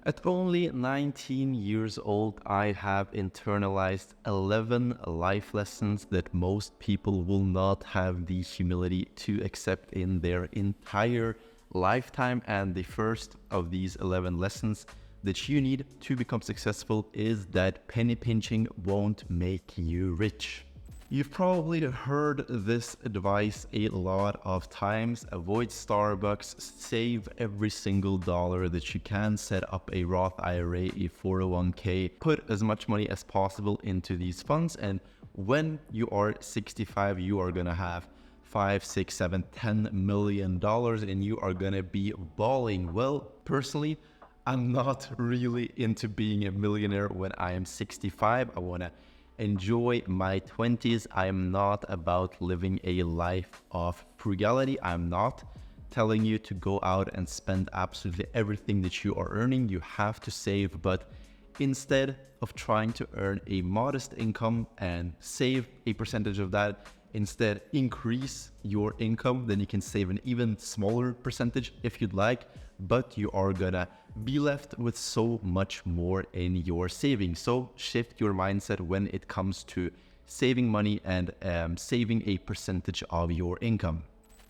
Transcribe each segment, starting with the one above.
At only 19 years old, I have internalized 11 life lessons that most people will not have the humility to accept in their entire lifetime. And the first of these 11 lessons that you need to become successful is that penny pinching won't make you rich. You've probably heard this advice a lot of times. Avoid Starbucks, save every single dollar that you can, set up a Roth IRA, a 401k, put as much money as possible into these funds. And when you are 65, you are gonna have 5, 6, 7, $10 million and you are gonna be balling. Well, personally, I'm not really into being a millionaire when I am 65. I wanna enjoy my 20s. I'm not about living a life of frugality. I'm not telling you to go out and spend absolutely everything that you are earning. You have to save, but instead of trying to earn a modest income and save a percentage of that, instead increase your income. Then you can save an even smaller percentage if you'd like, but you are gonna be left with so much more in your savings. So shift your mindset when it comes to saving money and saving a percentage of your income.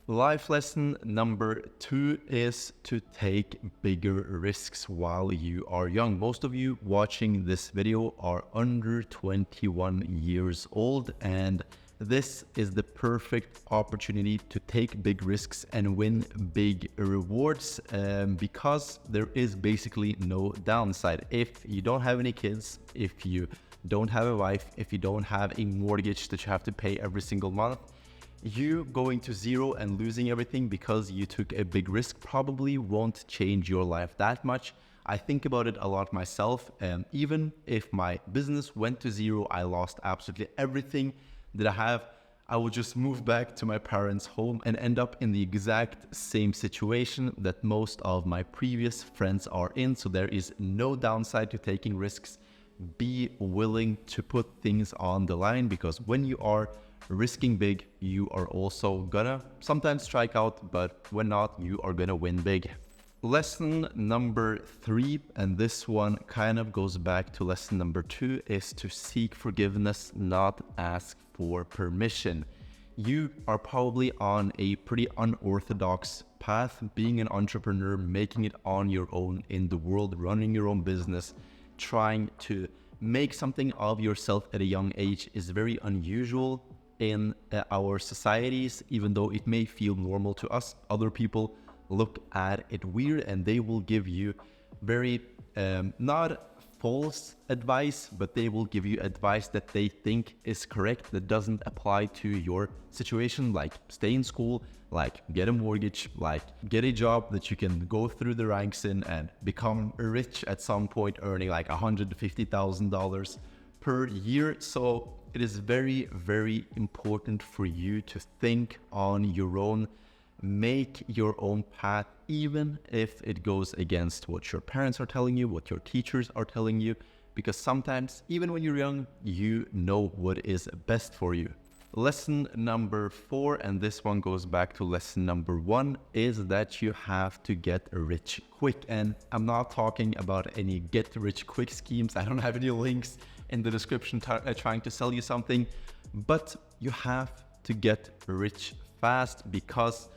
Life lesson number 2 is to take bigger risks while you are young. Most of you watching this video are under 21 years old, and this is the perfect opportunity to take big risks and win big rewards because there is basically no downside. If you don't have any kids, if you don't have a wife, if you don't have a mortgage that you have to pay every single month, you going to zero and losing everything because you took a big risk probably won't change your life that much. I think about it a lot myself, and even if my business went to zero, I lost absolutely everything that I have, I will just move back to my parents' home and end up in the exact same situation that most of my previous friends are in. So there is no downside to taking risks. Be willing to put things on the line, because when you are risking big, you are also gonna sometimes strike out, but when not, you are gonna win big. Lesson number 3, and this one kind of goes back to lesson number 2, is to seek forgiveness, not ask for permission. You are probably on a pretty unorthodox path, being an entrepreneur, making it on your own in the world, running your own business, trying to make something of yourself at a young age is very unusual in our societies. Even though it may feel normal to us, other people look at it weird, and they will give you very not false advice, but they will give you advice that they think is correct, that doesn't apply to your situation, like stay in school, like get a mortgage, like get a job that you can go through the ranks in and become rich at some point, earning like $150,000 per year. So it is very, very important for you to think on your own, make your own path, even if it goes against what your parents are telling you, what your teachers are telling you, because sometimes, even when you're young, you know what is best for you. Lesson number 4, and this one goes back to lesson number 1, is that you have to get rich quick. And I'm not talking about any get rich quick schemes. I don't have any links in the description trying to sell you something, but you have to get rich fast, because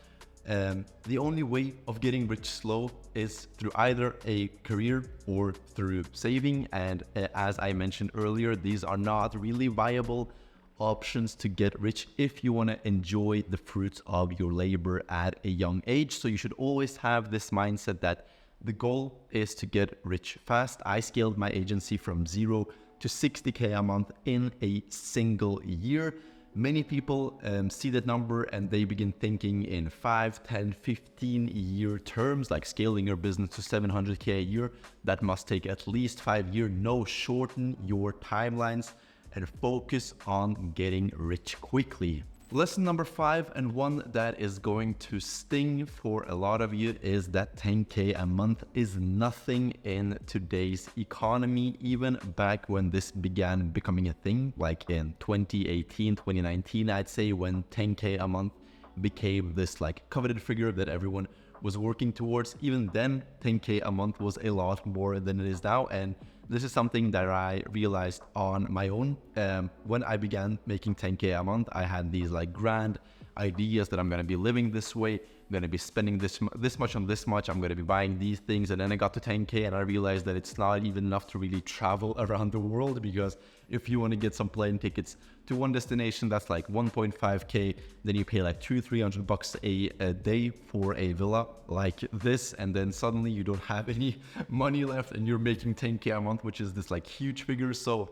the only way of getting rich slow is through either a career or through saving. And as I mentioned earlier, these are not really viable options to get rich if you want to enjoy the fruits of your labor at a young age. So you should always have this mindset that the goal is to get rich fast. I scaled my agency from 0 to 60K a month in a single year. Many people see that number and they begin thinking in 5, 10, 15 year terms, like scaling your business to 700K a year. That must take at least 5 years. No, shorten your timelines and focus on getting rich quickly. Lesson number 5, and one that is going to sting for a lot of you, is that 10K a month is nothing in today's economy. Even back when this began becoming a thing, like in 2018, 2019, I'd say, when 10K a month became this like coveted figure that everyone was working towards. Even then, 10K a month was a lot more than it is now. And this is something that I realized on my own. When I began making 10K a month, I had these like grand ideas that I'm going to be living this way. I'm going to be spending this much on this much. I'm going to be buying these things. And then I got to 10K and I realized that it's not even enough to really travel around the world, because if you want to get some plane tickets to one destination, that's like 1.5K. Then you pay like $200-300 a day for a villa like this. And then suddenly you don't have any money left and you're making 10K a month, which is this like huge figure. So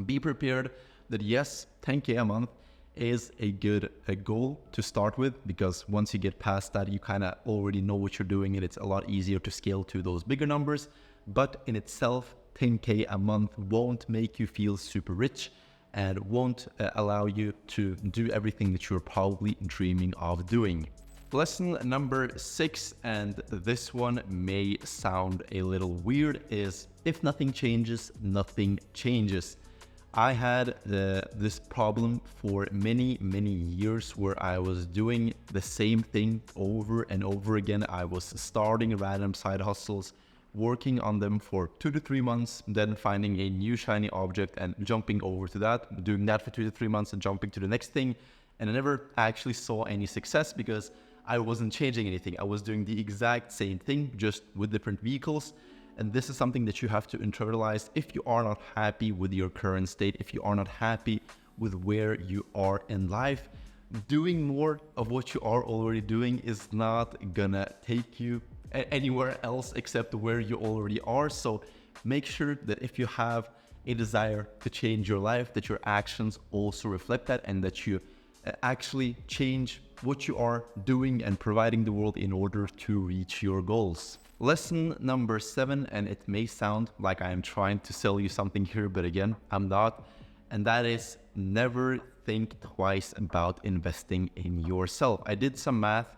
be prepared that yes, 10K a month is a good goal to start with, because once you get past that, you kind of already know what you're doing and it's a lot easier to scale to those bigger numbers. But in itself, 10K a month won't make you feel super rich and won't allow you to do everything that you're probably dreaming of doing. Lesson number 6, and this one may sound a little weird, is if nothing changes, nothing changes. I had this problem for many years where I was doing the same thing over and over again. I was starting random side hustles, working on them for 2 to 3 months, then finding a new shiny object and jumping over to that, doing that for 2 to 3 months and jumping to the next thing. And I never actually saw any success because I wasn't changing anything. I was doing the exact same thing, just with different vehicles. And this is something that you have to internalize if you are not happy with your current state, if you are not happy with where you are in life. Doing more of what you are already doing is not gonna take you anywhere else except where you already are. So make sure that if you have a desire to change your life, that your actions also reflect that, and that you actually change what you are doing and providing the world in order to reach your goals. Lesson number 7, and it may sound like I am trying to sell you something here, but again, I'm not. And that is, never think twice about investing in yourself. I did some math.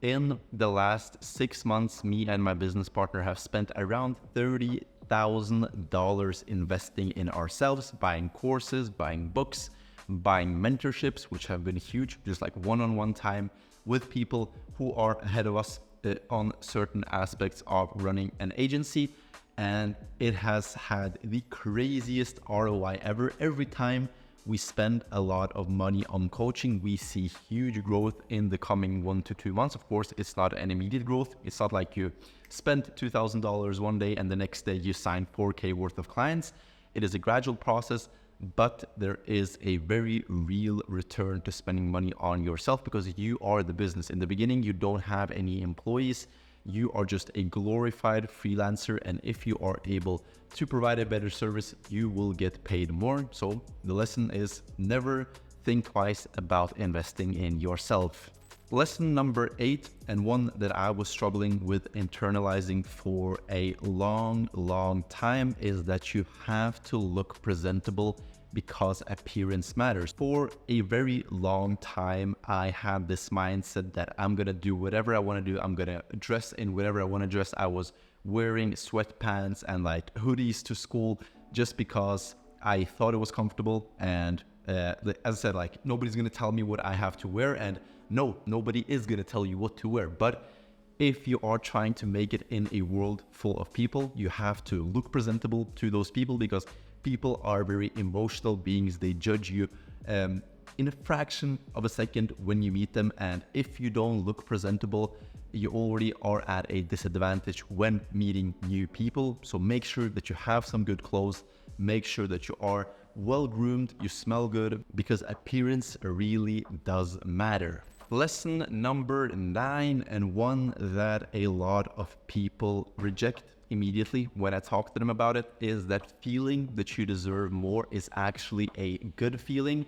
In the last 6 months, me and my business partner have spent around $30,000 investing in ourselves, buying courses, buying books, buying mentorships, which have been huge, just like one-on-one time with people who are ahead of us on certain aspects of running an agency. And it has had the craziest ROI ever. Every time we spend a lot of money on coaching, we see huge growth in the coming 1 to 2 months. Of course, it's not an immediate growth. It's not like you spent $2,000 one day and the next day you sign 4K worth of clients. It is a gradual process, but there is a very real return to spending money on yourself, because you are the business. In the beginning, you don't have any employees. You are just a glorified freelancer, and if you are able to provide a better service, you will get paid more. So the lesson is, never think twice about investing in yourself. Lesson number 8, and one that I was struggling with internalizing for a long time, is that you have to look presentable, because appearance matters. For a very long time, I had this mindset that I'm gonna do whatever I wanna do. I'm gonna dress in whatever I wanna dress. I was wearing sweatpants and like hoodies to school just because I thought it was comfortable. And as I said, like, nobody's gonna tell me what I have to wear, and no, nobody is gonna tell you what to wear. But if you are trying to make it in a world full of people, you have to look presentable to those people, because people are very emotional beings. They judge you in a fraction of a second when you meet them. And if you don't look presentable, you already are at a disadvantage when meeting new people. So make sure that you have some good clothes. Make sure that you are well groomed, you smell good, because appearance really does matter. Lesson number 9, and one that a lot of people reject immediately when I talk to them about it, is that feeling that you deserve more is actually a good feeling.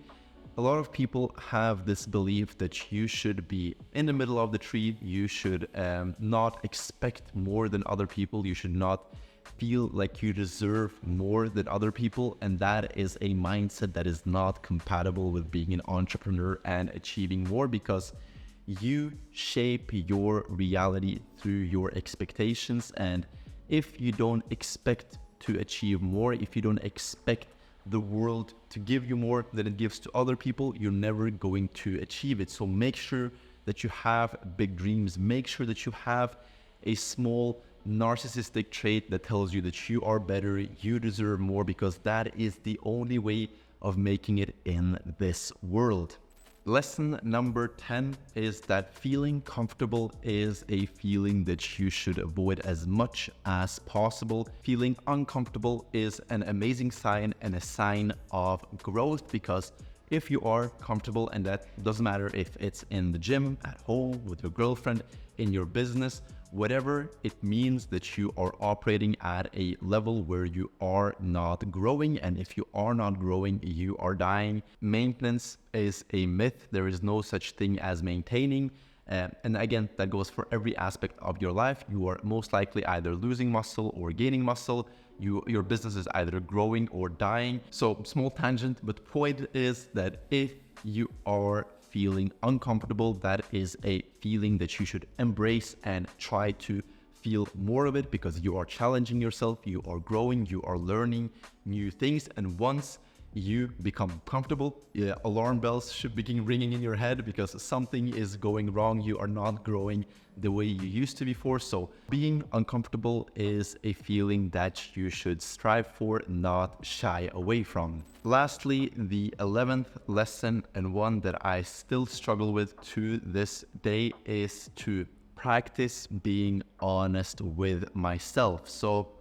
A lot of people have this belief that you should be in the middle of the tree. You should not expect more than other people. You should not feel like you deserve more than other people. And that is a mindset that is not compatible with being an entrepreneur and achieving more, because you shape your reality through your expectations. And if you don't expect to achieve more, if you don't expect the world to give you more than it gives to other people, you're never going to achieve it. So make sure that you have big dreams. Make sure that you have a small narcissistic trait that tells you that you are better, you deserve more, because that is the only way of making it in this world. Lesson number 10 is that feeling comfortable is a feeling that you should avoid as much as possible. Feeling uncomfortable is an amazing sign and a sign of growth, because if you are comfortable, and that doesn't matter if it's in the gym, at home, with your girlfriend, in your business, whatever, it means that you are operating at a level where you are not growing. And if you are not growing, you are dying. Maintenance is a myth. There is no such thing as maintaining. And again, that goes for every aspect of your life. You are most likely either losing muscle or gaining muscle. Your business is either growing or dying. So small tangent, but point is that if you are feeling uncomfortable, that is a feeling that you should embrace and try to feel more of it, because you are challenging yourself, you are growing, you are learning new things. And once you become comfortable, alarm bells should begin ringing in your head, because something is going wrong. You are not growing the way you used to before. So being uncomfortable is a feeling that you should strive for, not shy away from. Lastly, the 11th lesson, and one that I still struggle with to this day, is to practice being honest with myself. So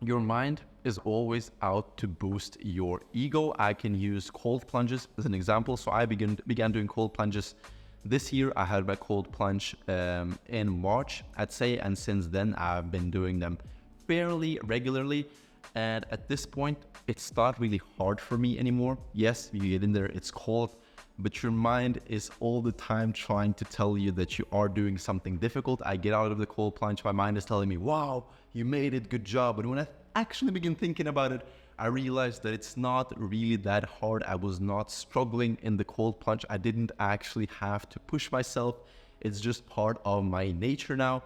your mind is always out to boost your ego. I can use cold plunges as an example. So I began doing cold plunges this year. I had my cold plunge in March, I'd say, and since then I've been doing them fairly regularly. And at this point, it's not really hard for me anymore. Yes, you get in there, it's cold, but your mind is all the time trying to tell you that you are doing something difficult. I get out of the cold plunge, my mind is telling me, wow, you made it, good job. But when I actually begin thinking about it, I realized that it's not really that hard. I was not struggling in the cold plunge. I didn't actually have to push myself. It's just part of my nature now.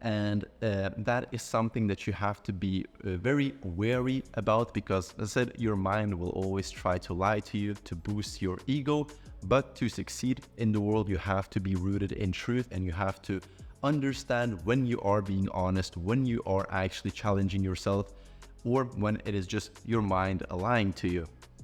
And that is something that you have to be very wary about, because as I said, your mind will always try to lie to you to boost your ego. But to succeed in the world, you have to be rooted in truth, and you have to understand when you are being honest, when you are actually challenging yourself, or when it is just your mind lying to you.